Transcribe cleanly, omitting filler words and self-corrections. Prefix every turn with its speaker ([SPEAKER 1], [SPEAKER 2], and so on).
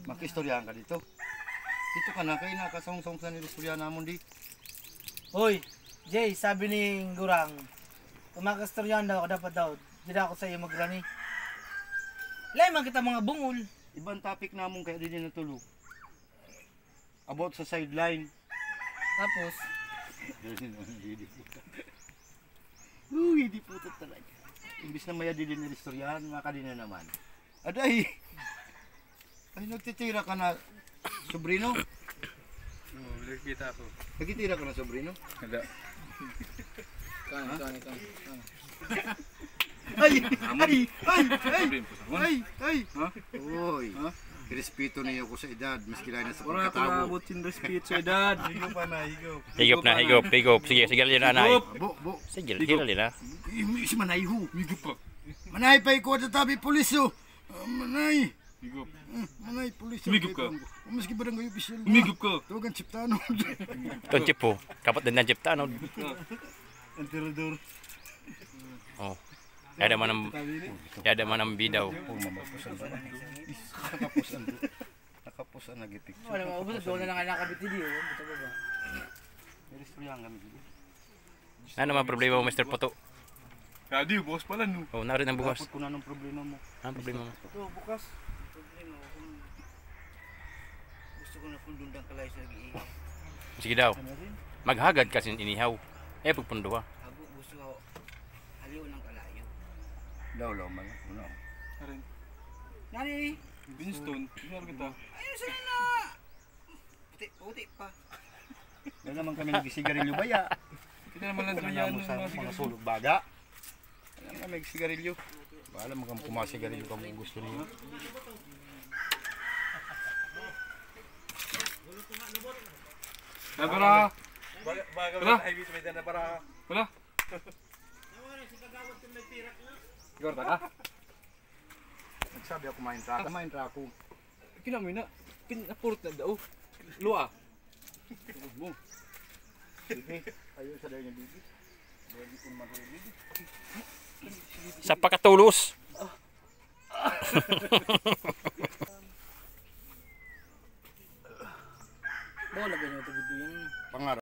[SPEAKER 1] Makistoryahan ka dito. Dito ka na, kayo nakasong-song sa nilistoryahan namon di.
[SPEAKER 2] Hoy, Jay, sabi ni Gurang, kung makastoryahan daw ako, dapat daw, di ako sa iyo magrani. Layman kita mga bungol.
[SPEAKER 1] Ibang topic namon kaya din natulog. About sa sideline.
[SPEAKER 2] Tapos,
[SPEAKER 1] hindi putot talaga. Imbis na maya din nilistoryahan, maka din na naman. Aday! Ay, nagtitira ka na, sobrino?
[SPEAKER 3] Nagkita ako.
[SPEAKER 1] Nagtitira ka na, sobrino?
[SPEAKER 3] Hindi.
[SPEAKER 2] kan.
[SPEAKER 1] Ay! Uy! Respeto niyo ko sa edad, miski lang na sa
[SPEAKER 3] Wala ko
[SPEAKER 1] pagkatabo.
[SPEAKER 3] naabot yung respeto sa edad.
[SPEAKER 1] Higop pa na, higop.
[SPEAKER 4] Higop. Sige, sige rin na, anay.
[SPEAKER 1] Bo.
[SPEAKER 4] Sige, hira rin na.
[SPEAKER 1] Si Manay ho.
[SPEAKER 3] Higop pa.
[SPEAKER 1] Manay pa ikaw at tabi pulis ho. Manay.
[SPEAKER 3] Higop.
[SPEAKER 1] Manay pulis.
[SPEAKER 3] Humigop ka.
[SPEAKER 1] Maski barangay opisyal.
[SPEAKER 3] Humigop ka.
[SPEAKER 1] Tugan Chiptano.
[SPEAKER 4] Itong chip po. Kapat din ng chip ta, no?
[SPEAKER 1] Ang tirador.
[SPEAKER 4] Oh. Ada man ang bidaw.
[SPEAKER 1] Nakapusan na gipicture.
[SPEAKER 2] wala maubos, doon na lang ang nakabit video. Buto ba ba?
[SPEAKER 1] Nilistoryahan kami dito.
[SPEAKER 4] Ano man problema mo, Mr. Poto?
[SPEAKER 3] Kadi, bukas pala no.
[SPEAKER 4] Oh, narin ang bukas.
[SPEAKER 1] Dapat ko na ng problema mo.
[SPEAKER 4] Ano problema mo?
[SPEAKER 2] Ito, bukas. Problema ko kung gusto ko na pundundang kalay sa lagi.
[SPEAKER 4] Sige daw. Maghagad kasi inihaw. Pagpunduha.
[SPEAKER 2] Abo, gusto ko haliw ng kalayo.
[SPEAKER 1] Daw man. Uno.
[SPEAKER 3] Karin.
[SPEAKER 2] Nani?
[SPEAKER 3] Winston, tingnan kita.
[SPEAKER 2] Ayun sila na! Puti pa.
[SPEAKER 1] Dahil naman kami nagsigarilyo baya.
[SPEAKER 3] Kita naman lang doon
[SPEAKER 1] Kaya
[SPEAKER 3] yan.
[SPEAKER 1] mo sa mga sulog baga. Kaya naman nagsigarilyo. Bahala mo kang kumasigarilyo kung gusto niyo.
[SPEAKER 3] Para. Wala. Wala.
[SPEAKER 1] Siguro ka? Nagsabi ako kumain tra. Kumain tra ako.
[SPEAKER 3] Kinamoy na. Pinapurot na daw. Luwa. Mo.
[SPEAKER 1] Sige. Ayun sa dayo niya bibi. Pwede kong marulig.
[SPEAKER 4] Sa pakatulos.